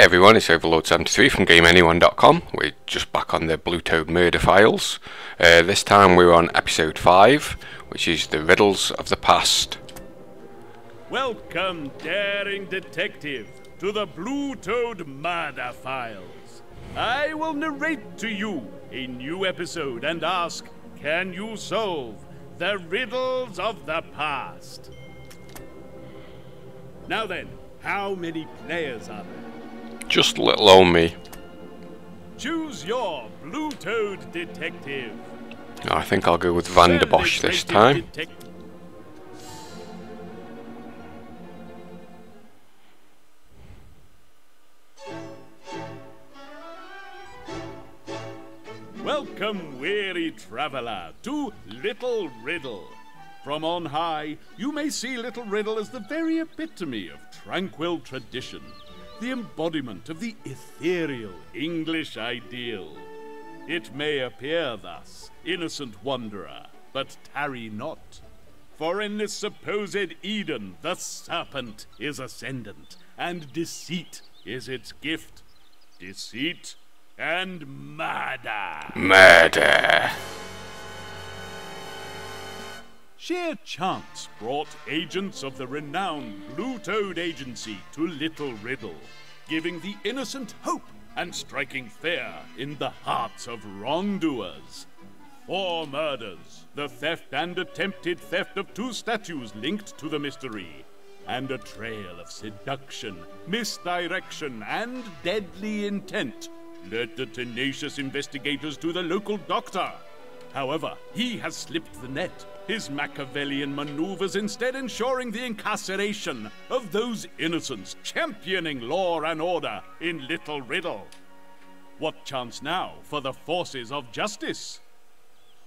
everyone, it's Overlord73 from GameAnyone.com. We're just back on the Blue Toad murder files. This time we're on episode 5, which is the Riddles of the Past. Welcome, daring detective, to the Blue Toad murder files. I will narrate to you a new episode and ask, can you solve the riddles of the past? Now then, how many players are there? Just little old me. Choose your Blue Toad detective. I think I'll go with Vanderbosch this time. Welcome, weary traveller, to Little Riddle. From on high, you may see Little Riddle as the very epitome of tranquil tradition, the embodiment of the ethereal English ideal. It may appear thus, innocent wanderer, but tarry not. For in this supposed Eden, the serpent is ascendant, and deceit is its gift. Deceit and murder. Murder. Sheer chance brought agents of the renowned Blue Toad Agency to Little Riddle, giving the innocent hope and striking fear in the hearts of wrongdoers. 4 murders, the theft and attempted theft of 2 statues linked to the mystery, and a trail of seduction, misdirection, and deadly intent led the tenacious investigators to the local doctor. However, he has slipped the net, his Machiavellian maneuvers instead ensuring the incarceration of those innocents championing law and order in Little Riddle. What chance now for the forces of justice?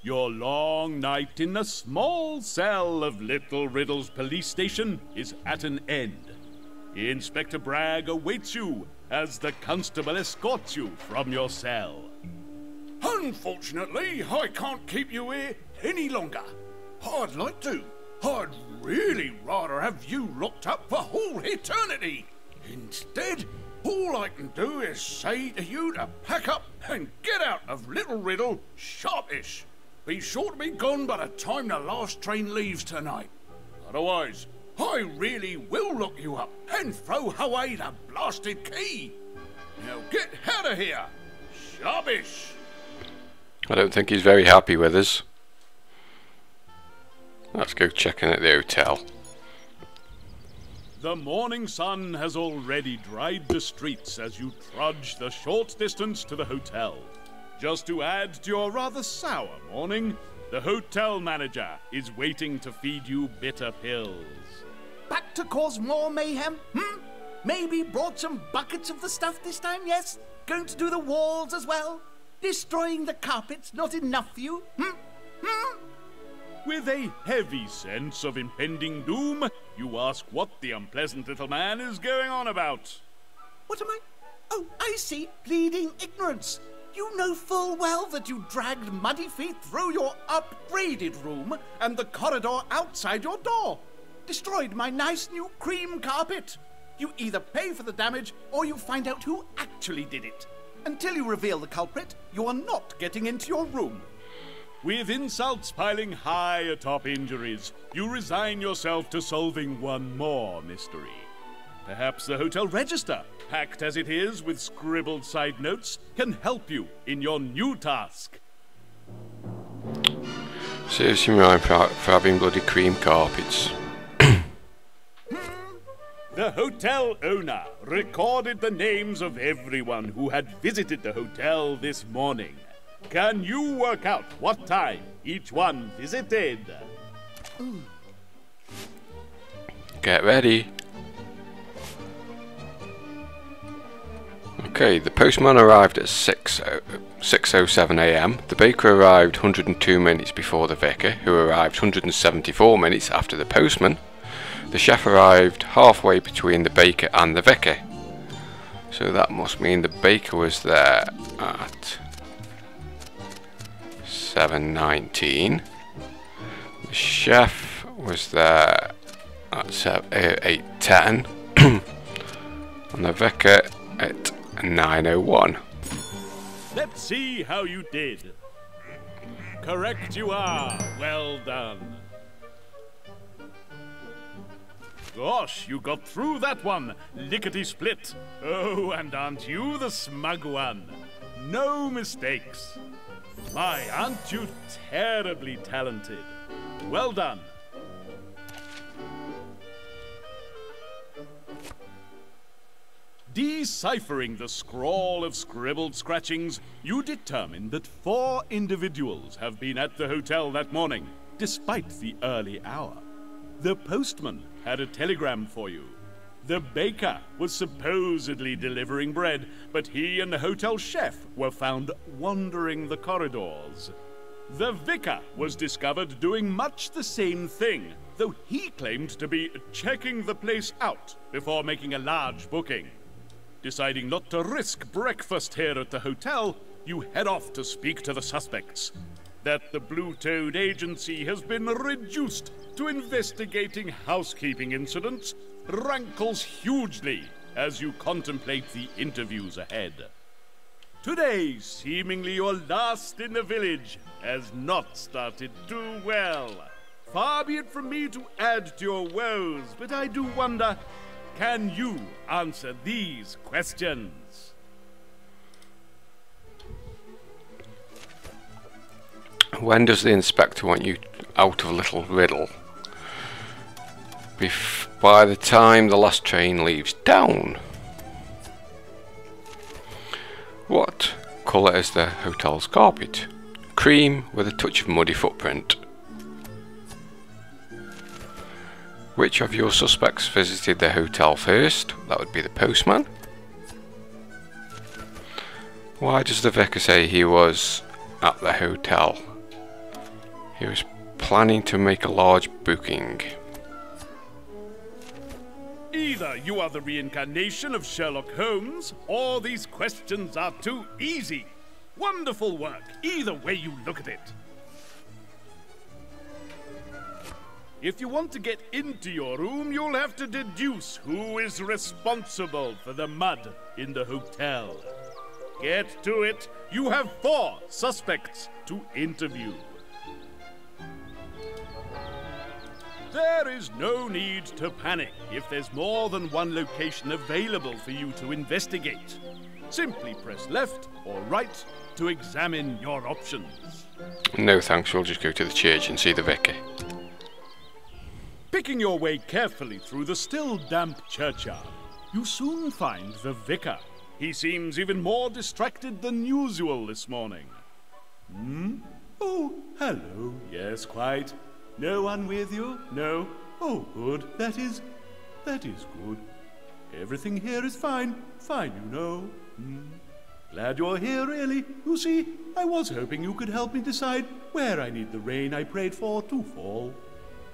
Your long night in the small cell of Little Riddle's police station is at an end. Inspector Bragg awaits you as the constable escorts you from your cell. Unfortunately, I can't keep you here any longer. I'd like to. I'd really rather have you locked up for all eternity. Instead, all I can do is say to you to pack up and get out of Little Riddle sharpish. Be sure to be gone by the time the last train leaves tonight. Otherwise, I really will lock you up and throw away the blasted key. Now get out of here, sharpish. I don't think he's very happy with us. Let's go check in at the hotel. The morning sun has already dried the streets as you trudge the short distance to the hotel. Just to add to your rather sour morning, the hotel manager is waiting to feed you bitter pills. Back to cause more mayhem? Maybe brought some buckets of the stuff this time, yes? Going to do the walls as well? Destroying the carpets not enough for you? With a heavy sense of impending doom, you ask what the unpleasant little man is going on about. What am I? Oh, I see. Pleading ignorance. You know full well that you dragged muddy feet through your upgraded room and the corridor outside your door. Destroyed my nice new cream carpet. You either pay for the damage or you find out who actually did it. Until you reveal the culprit, you are not getting into your room. With insults piling high atop injuries, you resign yourself to solving one more mystery. Perhaps the hotel register, packed as it is with scribbled side notes, can help you in your new task. Seriously, mind for having bloody cream carpets. The hotel owner recorded the names of everyone who had visited the hotel this morning. Can you work out what time each one visited? Get ready. Okay, the postman arrived at 6:07 AM. The baker arrived 102 minutes before the vicar, who arrived 174 minutes after the postman. The chef arrived halfway between the baker and the vicar. So that must mean the baker was there at 7:19. The chef was there at 8:10. And the vicar at 9:01. Let's see how you did. Correct you are. Well done. Gosh, you got through that one, lickety-split. Oh, and aren't you the smug one? No mistakes. My, aren't you terribly talented? Well done. Deciphering the scrawl of scribbled scratchings, you determined that 4 individuals have been at the hotel that morning, despite the early hour. The postman had a telegram for you. The baker was supposedly delivering bread, but he and the hotel chef were found wandering the corridors. The vicar was discovered doing much the same thing, though he claimed to be checking the place out before making a large booking. Deciding not to risk breakfast here at the hotel, you head off to speak to the suspects. That the Blue Toad Agency has been reduced to investigating housekeeping incidents rankles hugely as you contemplate the interviews ahead. Today, seemingly your last in the village, has not started too well. Far be it from me to add to your woes, but I do wonder, can you answer these questions? When does the inspector want you out of Little Riddle? By the time the last train leaves town. What colour is the hotel's carpet? Cream with a touch of muddy footprint. Which of your suspects visited the hotel first? That would be the postman. Why does the vicar say he was at the hotel? He was planning to make a large booking. Either you are the reincarnation of Sherlock Holmes, or these questions are too easy. Wonderful work, either way you look at it. If you want to get into your room, you'll have to deduce who is responsible for the mud in the hotel. Get to it. You have 4 suspects to interview. There is no need to panic if there's more than one location available for you to investigate. Simply press left or right to examine your options. No thanks, we'll just go to the church and see the vicar. Picking your way carefully through the still damp churchyard, you soon find the vicar. He seems even more distracted than usual this morning. Oh, hello. Yes, quite. No one with you? No? Oh, good. That is good. Everything here is fine. Fine, you know. Glad you're here, really. You see, I was hoping you could help me decide where I need the rain I prayed for to fall.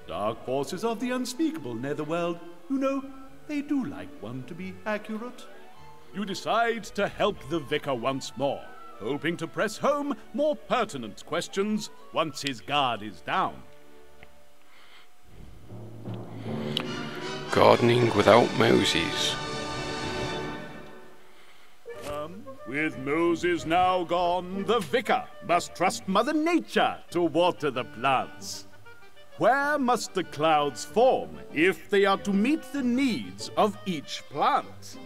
Dark forces of the unspeakable netherworld, you know, they do like one to be accurate. You decide to help the vicar once more, hoping to press home more pertinent questions once his guard is down. Gardening without Moses. With Moses now gone, the vicar must trust Mother Nature to water the plants. Where must the clouds form if they are to meet the needs of each plant?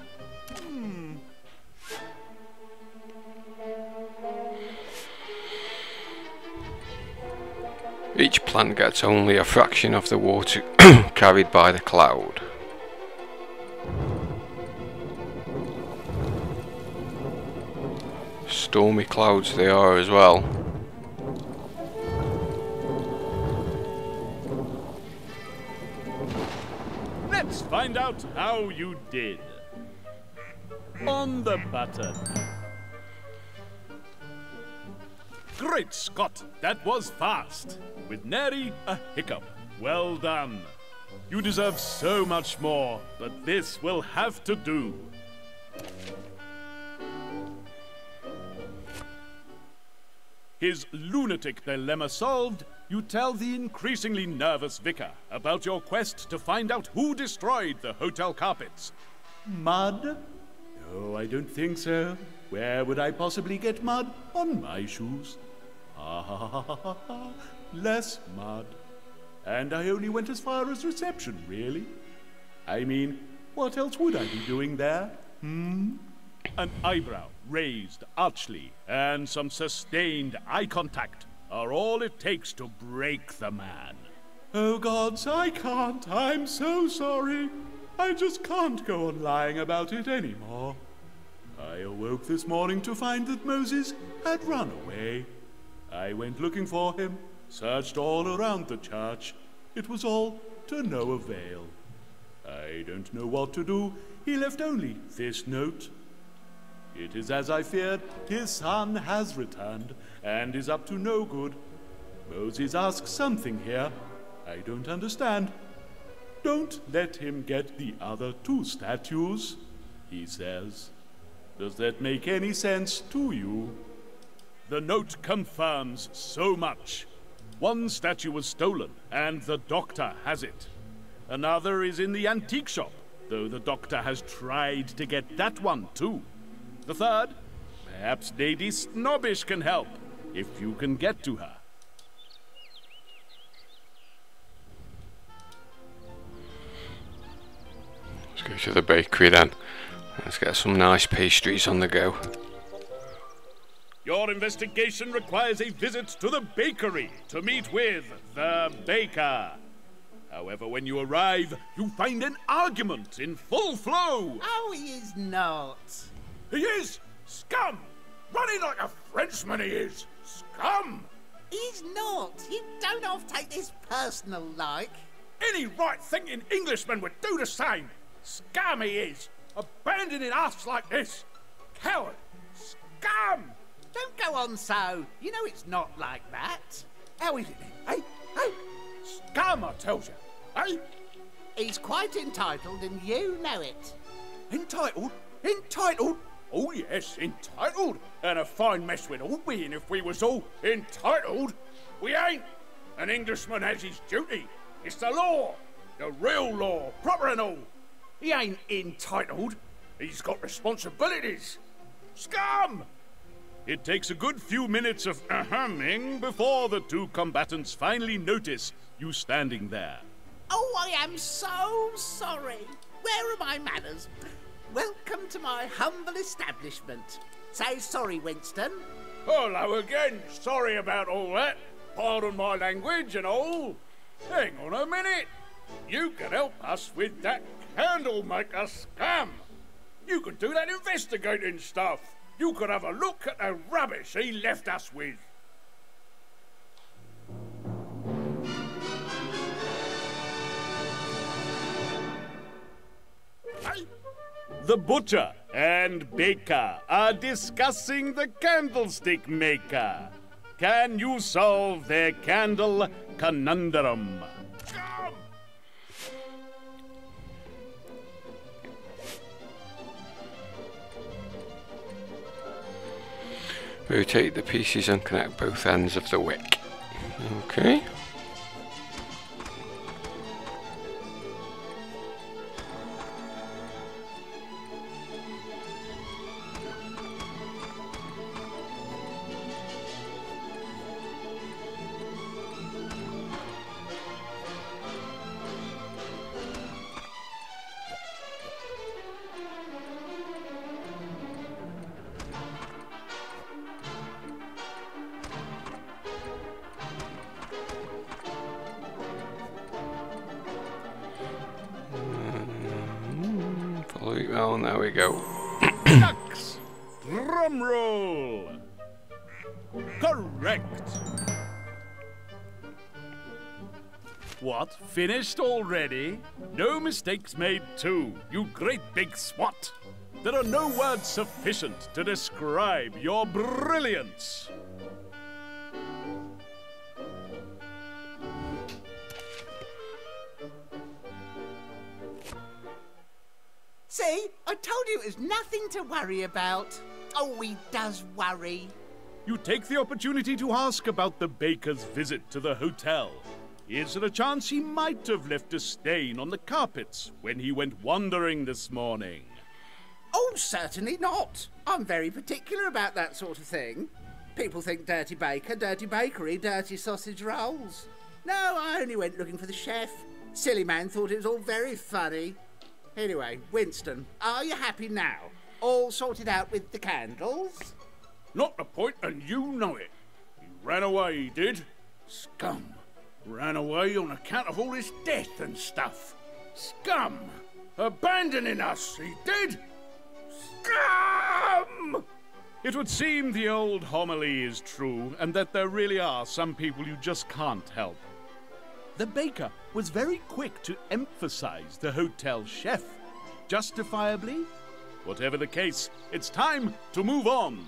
Each plant gets only a fraction of the water carried by the cloud. Stormy clouds they are as well. Let's find out how you did. On the button. Great Scott, that was fast. With nary a hiccup. Well done. You deserve so much more, but this will have to do. His lunatic dilemma solved, you tell the increasingly nervous vicar about your quest to find out who destroyed the hotel carpets. Mud? Oh, I don't think so. Where would I possibly get mud on my shoes? Less mud. And I only went as far as reception, really. I mean, what else would I be doing there? An eyebrow raised archly and some sustained eye contact are all it takes to break the man. Oh gods, I can't. I'm so sorry. I just can't go on lying about it anymore. I awoke this morning to find that Moses had run away. I went looking for him, searched all around the church. It was all to no avail. I don't know what to do. He left only this note. It is as I feared. His son has returned and is up to no good. Moses asks something here. I don't understand. Don't let him get the other 2 statues, he says. Does that make any sense to you? The note confirms so much. One statue was stolen, and the doctor has it. Another is in the antique shop, though the doctor has tried to get that one too. The third, perhaps Lady Snobbish can help, if you can get to her. Let's go to the bakery then. Let's get some nice pastries on the go. Your investigation requires a visit to the bakery to meet with the baker. However, when you arrive, you find an argument in full flow. Oh, he is not. He is! Scum! Running like a Frenchman he is! Scum! He's not. You don't have to take this personal like. Any right-thinking Englishman would do the same. Scum he is! Abandoning us like this! Coward! Scum! Don't go on so. You know it's not like that. How is it then? Hey? Hey? Scum, I tells you. Hey? He's quite entitled and you know it. Entitled? Entitled? Oh yes, entitled. And a fine mess we'd all be in if we was all entitled. We ain't. An Englishman has his duty. It's the law. The real law, proper and all. He ain't entitled. He's got responsibilities. Scum! It takes a good few minutes of ahumming before the 2 combatants finally notice you standing there. Oh, I am so sorry. Where are my manners? Welcome to my humble establishment. Say sorry, Winston. Hello again. Sorry about all that. Pardon my language and all. Hang on a minute. You can help us with that candle maker scam. You could do that investigating stuff. You could have a look at the rubbish he left us with. Hey? The butcher and baker are discussing the candlestick maker. Can you solve their candle conundrum? Scum! Rotate the pieces and connect both ends of the wick. Okay. Oh, there we go. Ducks! Drum roll! Correct! What? Finished already? No mistakes made too, you great big swat! There are no words sufficient to describe your brilliance! See, I told you it was nothing to worry about. Oh, he does worry. You take the opportunity to ask about the baker's visit to the hotel. Is there a chance he might have left a stain on the carpets when he went wandering this morning? Oh, certainly not. I'm very particular about that sort of thing. People think dirty baker, dirty bakery, dirty sausage rolls. No, I only went looking for the chef. Silly man thought it was all very funny. Anyway, Winston, are you happy now? All sorted out with the candles? Not the point, and you know it. He ran away, he did. Scum. Ran away on account of all his death and stuff. Scum. Abandoning us, he did. Scum! It would seem the old homily is true, and that there really are some people you just can't help. The baker was very quick to emphasize the hotel chef. Justifiably? Whatever the case, it's time to move on.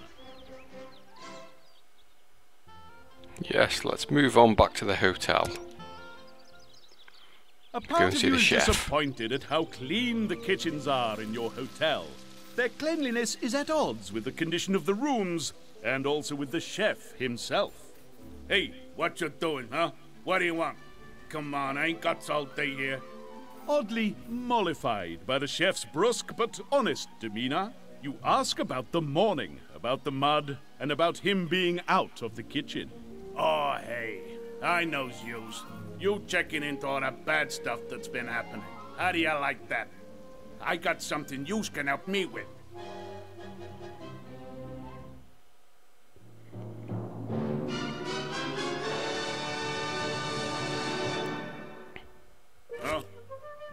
Yes, let's move on back to the hotel. A Go part and of see you the is chef. disappointed at how clean the kitchens are in your hotel. Their cleanliness is at odds with the condition of the rooms, and also with the chef himself. Hey, what you doing, huh? What do you want? Come on, I ain't got all day here. Oddly mollified by the chef's brusque but honest demeanor, you ask about the morning, about the mud, and about him being out of the kitchen. Oh, hey, I knows yous. You checking into all that bad stuff that's been happening. How do you like that? I got something yous can help me with. Huh?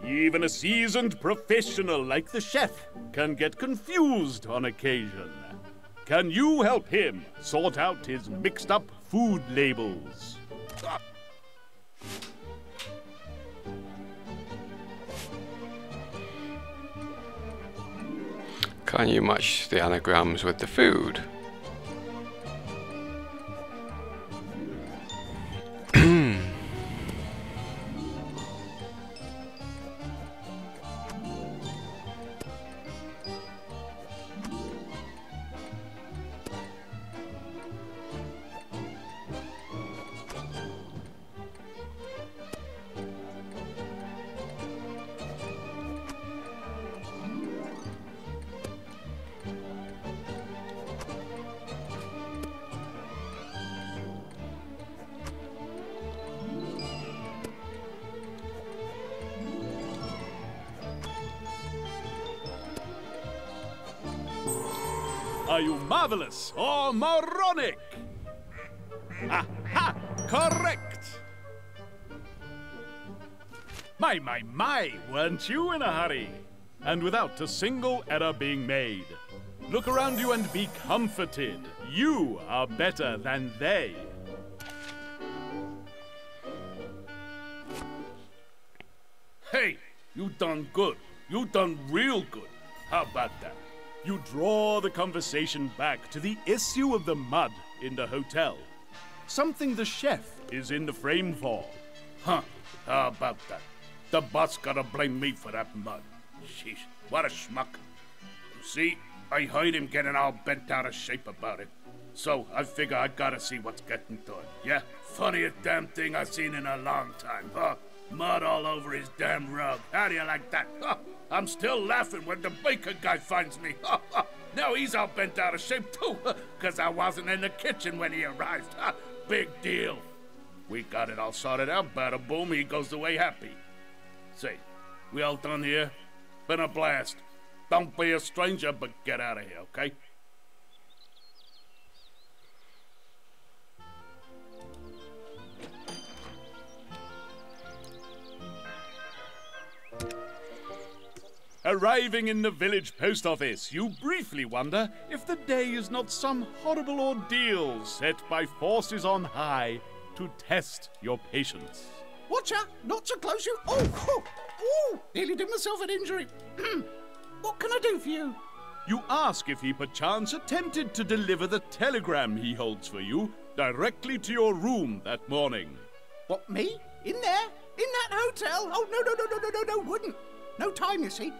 Even a seasoned professional like the chef can get confused on occasion. Can you help him sort out his mixed-up food labels? Can you match the anagrams with the food? Are you marvelous or moronic? Aha! Correct! My, weren't you in a hurry? And without a single error being made. Look around you and be comforted. You are better than they. Hey, you done good. You done real good. How about that? You draw the conversation back to the issue of the mud in the hotel. Something the chef is in the frame for. Huh, how about that? The boss gotta blame me for that mud. Sheesh, what a schmuck. You see, I heard him getting all bent out of shape about it. So I figure I gotta see what's getting to it, yeah? Funniest damn thing I've seen in a long time, huh? Mud all over his damn rug. How do you like that? Huh? I'm still laughing when the baker guy finds me. Now he's all bent out of shape too, because I wasn't in the kitchen when he arrived. Big deal. We got it all sorted out. Bada boom, he goes away happy. Say, we all done here? Been a blast. Don't be a stranger, but get out of here, okay? Arriving in the village post office, you briefly wonder if the day is not some horrible ordeal set by forces on high to test your patience. Watch out! Not so close, you... Oh! Nearly did myself an injury. What can I do for you? You ask if he perchance attempted to deliver the telegram he holds for you directly to your room that morning. What, me? In there? In that hotel? Oh, no, wouldn't. No time, you see.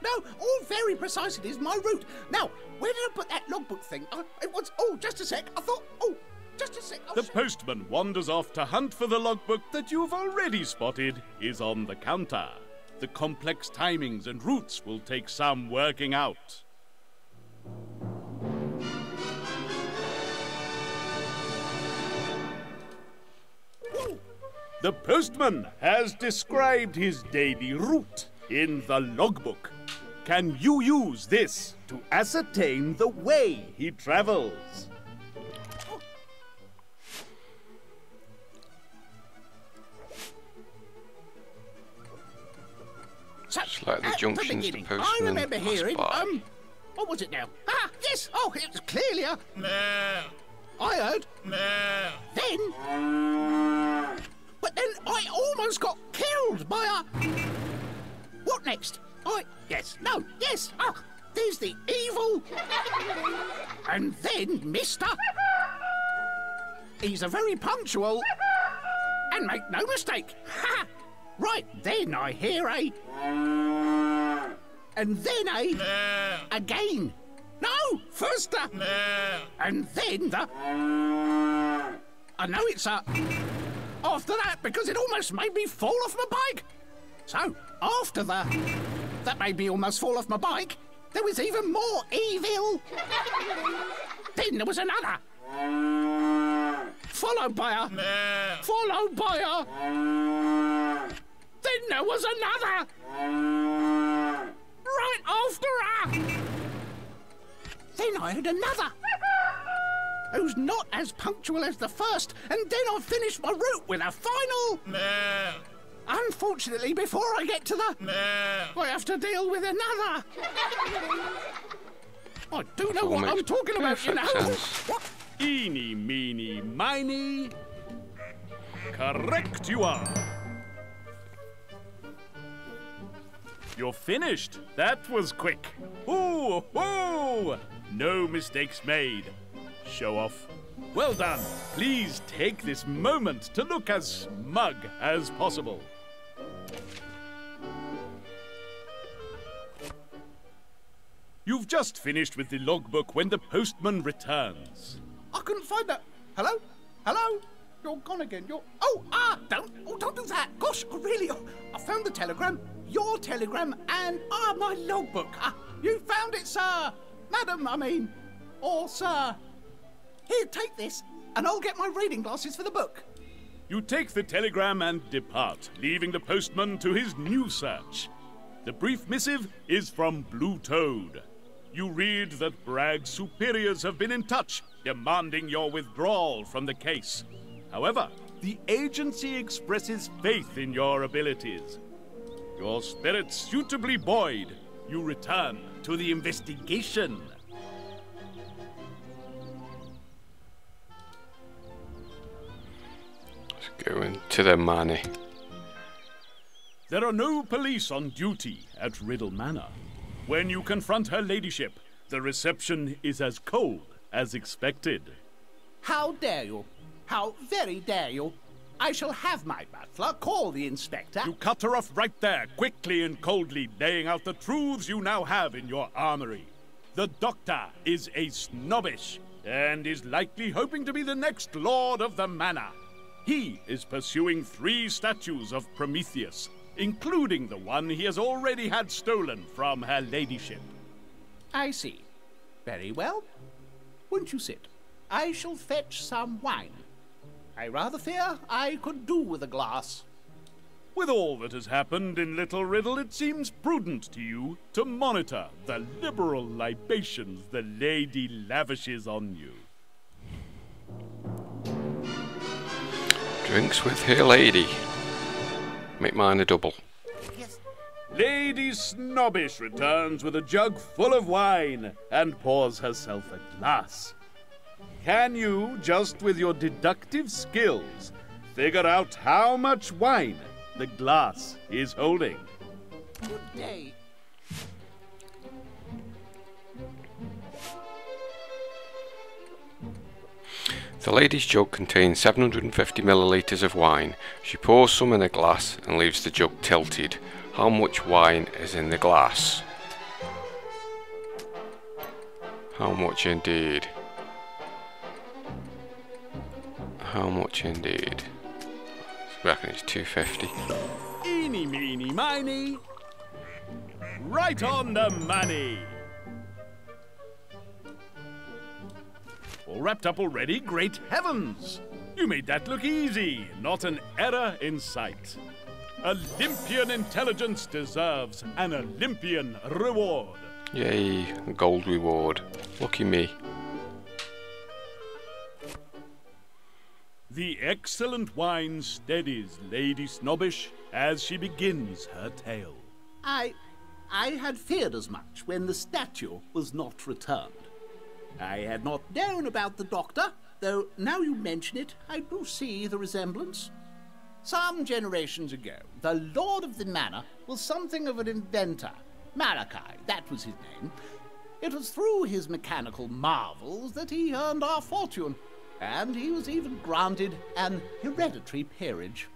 No, all very precise. It is my route. Now, where did I put that logbook thing? It was... Oh, just a sec. I thought... Oh, just a sec. The postman wanders off to hunt for the logbook that you've already spotted is on the counter. The complex timings and routes will take some working out. The postman has described his daily route in the logbook. Can you use this to ascertain the way he travels? It's like the junctions the postman I remember hearing, by. what was it now? Ah, yes, oh, it was clearly a... I heard. Then... But then I almost got killed by a... What next? Yes, oh, there's the evil... And then Mr... He's a very punctual... And make no mistake. Ha! Right, then I hear a... And then a... Again. No, first a... And then the... I know it's a... After that, because it almost made me fall off my bike. So, after the... That made me almost fall off my bike, there was even more evil. Then there was another. Followed by a... Followed by a... Then there was another. Right after a... Then I heard another. Who's not as punctual as the first, and then I finished my route with a final... Unfortunately, before I get to the... I have to deal with another. I do know what I'm talking about, you know. What? Eeny, meeny, miny. Correct you are. You're finished. That was quick. Ooh, ooh. No mistakes made. Show off. Well done. Please take this moment to look as smug as possible. You've just finished with the logbook when the postman returns. I couldn't find that. Hello? Hello? You're gone again. Don't do that. Gosh, I found the telegram, your telegram, and my logbook. You found it, sir. Madam, or sir. Here, take this, and I'll get my reading glasses for the book. You take the telegram and depart, leaving the postman to his new search. The brief missive is from Blue Toad. You read that Bragg's superiors have been in touch, demanding your withdrawal from the case. However, the agency expresses faith in your abilities. Your spirits suitably buoyed, you return to the investigation. Let's go into the money. There are no police on duty at Riddle Manor. When you confront her ladyship, the reception is as cold as expected. How dare you? How very dare you? I shall have my butler call the inspector. You cut her off right there, quickly and coldly, laying out the truths you now have in your armory. The doctor is a snobbish, and is likely hoping to be the next lord of the manor. He is pursuing 3 statues of Prometheus, including the one he has already had stolen from her ladyship. I see. Very well. Won't you sit? I shall fetch some wine. I rather fear I could do with a glass. With all that has happened in Little Riddle, it seems prudent to you to monitor the liberal libations the lady lavishes on you. Drinks with her lady. Make mine a double. Yes. Lady Snobbish returns with a jug full of wine and pours herself a glass. Can you, just with your deductive skills, figure out how much wine the glass is holding? Good day. The lady's jug contains 750 millilitres of wine. She pours some in a glass and leaves the jug tilted. How much wine is in the glass? How much indeed? How much indeed? I reckon it's 250. Eeny, meeny, miny. Right on the money. All wrapped up already? Great heavens! You made that look easy, not an error in sight. Olympian intelligence deserves an Olympian reward. Yay, a gold reward. Lucky me. The excellent wine steadies Lady Snobbish as she begins her tale. I had feared as much when the statue was not returned. I had not known about the doctor, though now you mention it, I do see the resemblance. Some generations ago, the lord of the manor was something of an inventor. Malachi, that was his name. It was through his mechanical marvels that he earned our fortune, and he was even granted an hereditary peerage.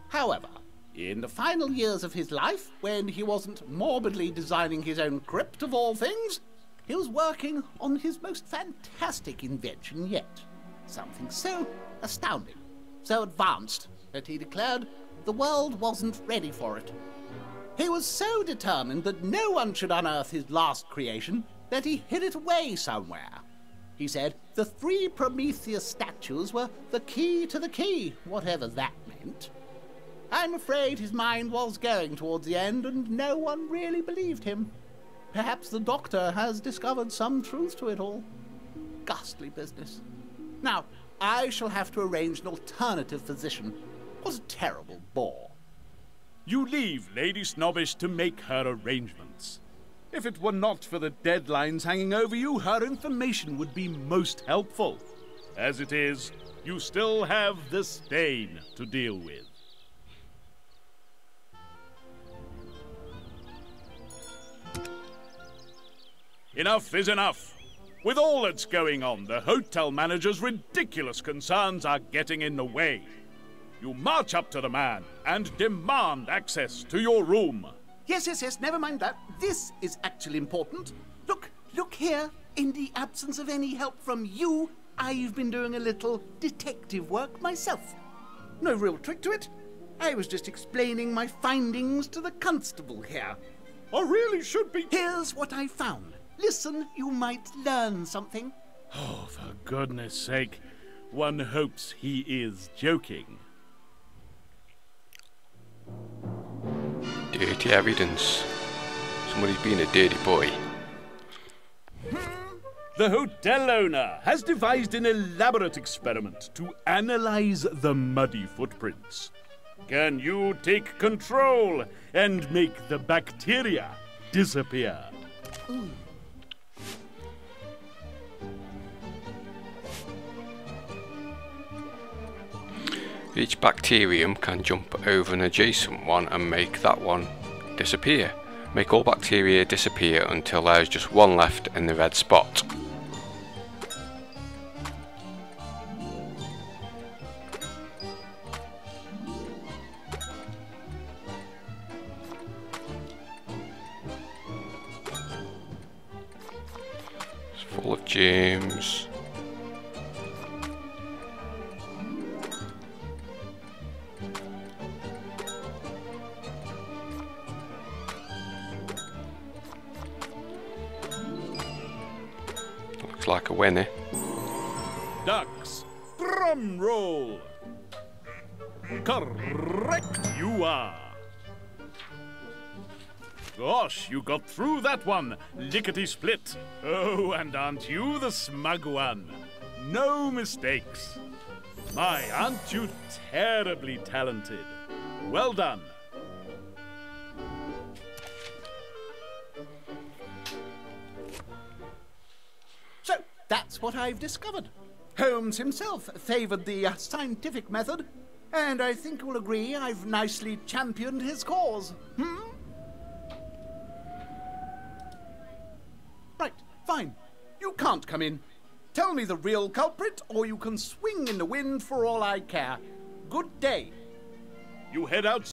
However, in the final years of his life, when he wasn't morbidly designing his own crypt of all things, he was working on his most fantastic invention yet. Something so astounding, so advanced, that he declared the world wasn't ready for it. He was so determined that no one should unearth his last creation that he hid it away somewhere. He said the 3 Prometheus statues were the key to the key, whatever that meant. I'm afraid his mind was going towards the end, and no one really believed him. Perhaps the doctor has discovered some truth to it all. Ghastly business. Now, I shall have to arrange an alternative physician. What a terrible bore. You leave Lady Snobbish to make her arrangements. If it were not for the deadlines hanging over you, her information would be most helpful. As it is, you still have the stain to deal with. Enough is enough. With all that's going on, the hotel manager's ridiculous concerns are getting in the way. You march up to the man and demand access to your room. Yes, never mind that. This is actually important. Look here. In the absence of any help from you, I've been doing a little detective work myself. No real trick to it. I was just explaining my findings to the constable here. I really should be... Here's what I found. Listen, you might learn something. Oh, for goodness sake. One hopes he is joking. Dirty evidence. Somebody's been a dirty boy. The hotel owner has devised an elaborate experiment to analyze the muddy footprints. Can you take control and make the bacteria disappear? Each bacterium can jump over an adjacent one and make that one disappear. Make all bacteria disappear until there's just one left in the red spot. It's full of germs. Like a winner. Ducks, drum roll. Correct you are. Gosh, you got through that one, lickety-split. Oh, and aren't you the smug one? No mistakes. My, aren't you terribly talented? Well done. That's what I've discovered. Holmes himself favoured the scientific method, and I think you'll agree I've nicely championed his cause. Right, fine. You can't come in. Tell me the real culprit, or you can swing in the wind for all I care. Good day. You head out